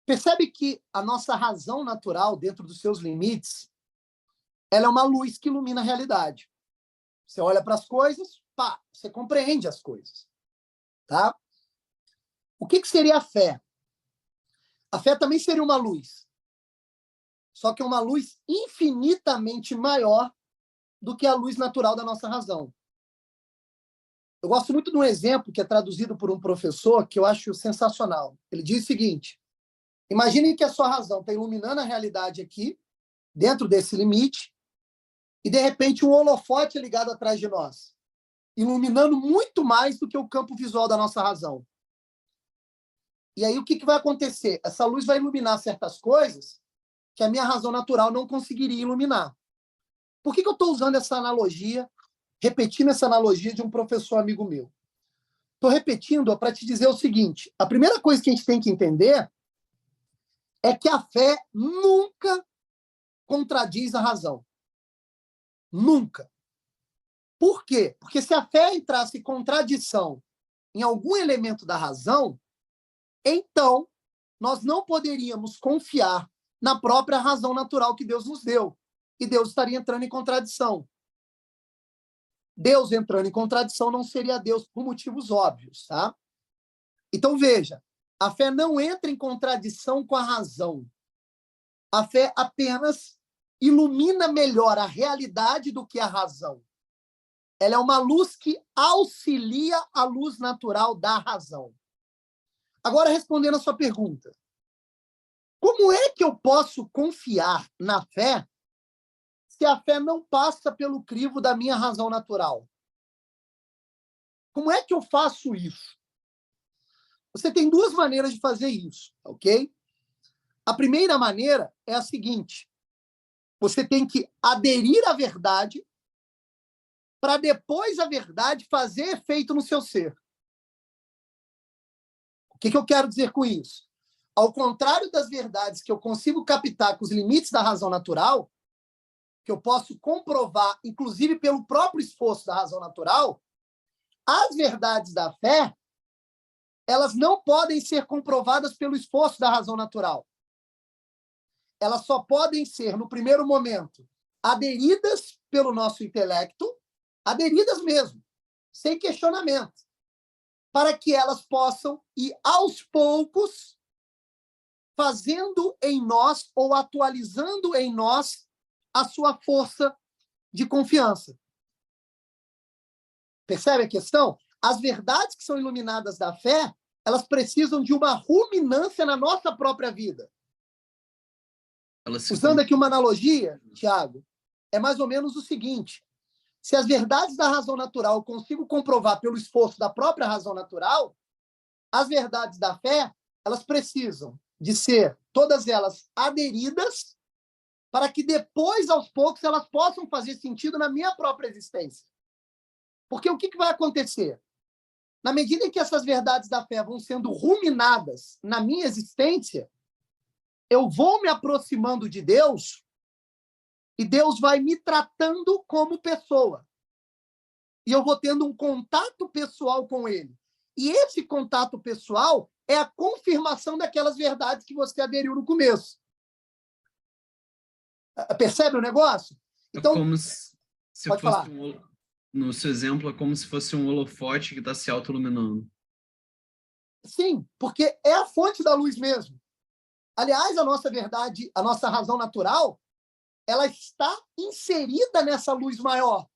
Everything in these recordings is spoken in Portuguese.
Percebe que a nossa razão natural, dentro dos seus limites, ela é uma luz que ilumina a realidade. Você olha para as coisas, pá, você compreende as coisas. Tá? O que seria a fé? A fé também seria uma luz. Só que é uma luz infinitamente maior do que a luz natural da nossa razão. Eu gosto muito de um exemplo que é traduzido por um professor que eu acho sensacional. Ele diz o seguinte: imagine que a sua razão está iluminando a realidade aqui, dentro desse limite, e de repente um holofote é ligado atrás de nós, iluminando muito mais do que o campo visual da nossa razão. E aí o que vai acontecer? Essa luz vai iluminar certas coisas que a minha razão natural não conseguiria iluminar. Por que eu estou usando essa analogia, repetindo essa analogia de um professor amigo meu? Estou repetindo para te dizer o seguinte: a primeira coisa que a gente tem que entender é que a fé nunca contradiz a razão. Nunca. Por quê? Porque se a fé entrasse em contradição em algum elemento da razão, então nós não poderíamos confiar na própria razão natural que Deus nos deu. E Deus estaria entrando em contradição. Deus entrando em contradição não seria Deus por motivos óbvios, tá? Então, veja, a fé não entra em contradição com a razão. A fé apenas ilumina melhor a realidade do que a razão. Ela é uma luz que auxilia a luz natural da razão. Agora, respondendo a sua pergunta, como é que eu posso confiar na fé se a fé não passa pelo crivo da minha razão natural? Como é que eu faço isso? Você tem duas maneiras de fazer isso, ok? A primeira maneira é a seguinte: você tem que aderir à verdade para depois a verdade fazer efeito no seu ser. O que eu quero dizer com isso? Ao contrário das verdades que eu consigo captar com os limites da razão natural, que eu posso comprovar, inclusive pelo próprio esforço da razão natural, as verdades da fé, elas não podem ser comprovadas pelo esforço da razão natural. Elas só podem ser, no primeiro momento, aderidas pelo nosso intelecto, aderidas mesmo, sem questionamento, para que elas possam ir, aos poucos, fazendo em nós ou atualizando em nós a sua força de confiança. Percebe a questão? As verdades que são iluminadas da fé, elas precisam de uma ruminância na nossa própria vida. Usando aqui uma analogia, Tiago, é mais ou menos o seguinte: se as verdades da razão natural eu consigo comprovar pelo esforço da própria razão natural, as verdades da fé, elas precisam de ser, todas elas, aderidas para que depois, aos poucos, elas possam fazer sentido na minha própria existência. Porque o que vai acontecer? Na medida em que essas verdades da fé vão sendo ruminadas na minha existência, eu vou me aproximando de Deus e Deus vai me tratando como pessoa. E eu vou tendo um contato pessoal com Ele. E esse contato pessoal é a confirmação daquelas verdades que você aderiu no começo. Percebe o negócio? Então, é como se pode fosse falar. No seu exemplo, é como se fosse um holofote que está se autoiluminando. Sim, porque é a fonte da luz mesmo. Aliás, a nossa verdade, a nossa razão natural, ela está inserida nessa luz maior,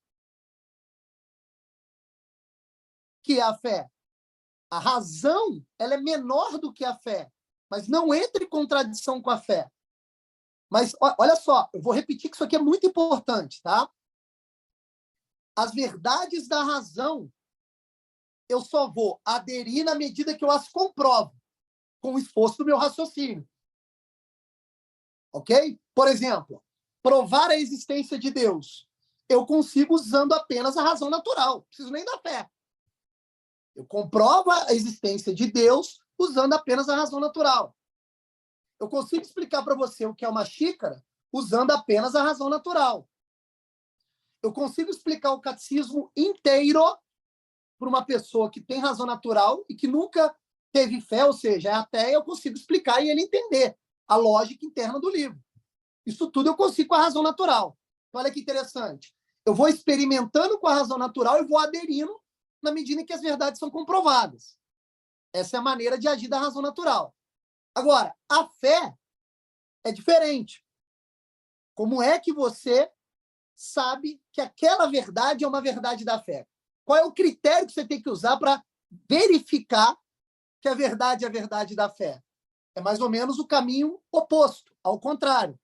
que é a fé. A razão, ela é menor do que a fé, mas não entra em contradição com a fé. Mas, olha só, eu vou repetir que isso aqui é muito importante, tá? As verdades da razão, eu só vou aderir na medida que eu as comprovo, com o esforço do meu raciocínio. Ok? Por exemplo, provar a existência de Deus, eu consigo usando apenas a razão natural, não preciso nem da fé. Eu comprovo a existência de Deus usando apenas a razão natural. Eu consigo explicar para você o que é uma xícara usando apenas a razão natural. Eu consigo explicar o catecismo inteiro para uma pessoa que tem razão natural e que nunca teve fé, ou seja, é até eu consigo explicar e ele entender a lógica interna do livro. Isso tudo eu consigo com a razão natural. Olha que interessante. Eu vou experimentando com a razão natural e vou aderindo na medida em que as verdades são comprovadas. Essa é a maneira de agir da razão natural. Agora, a fé é diferente. Como é que você sabe que aquela verdade é uma verdade da fé? Qual é o critério que você tem que usar para verificar que a verdade é a verdade da fé? É mais ou menos o caminho oposto, ao contrário.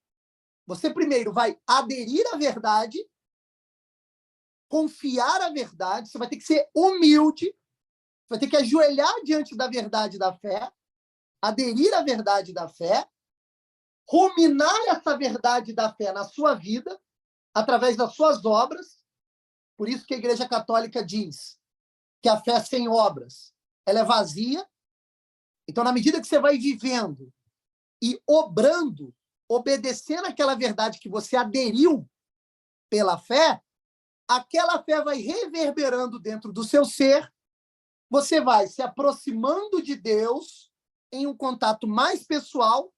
Você primeiro vai aderir à verdade, confiar à verdade, você vai ter que ser humilde, você vai ter que ajoelhar diante da verdade da fé, aderir à verdade da fé, ruminar essa verdade da fé na sua vida, através das suas obras. Por isso que a Igreja Católica diz que a fé sem obras, ela é vazia. Então, na medida que você vai vivendo e obrando, obedecendo aquela verdade que você aderiu pela fé, aquela fé vai reverberando dentro do seu ser, você vai se aproximando de Deus em um contato mais pessoal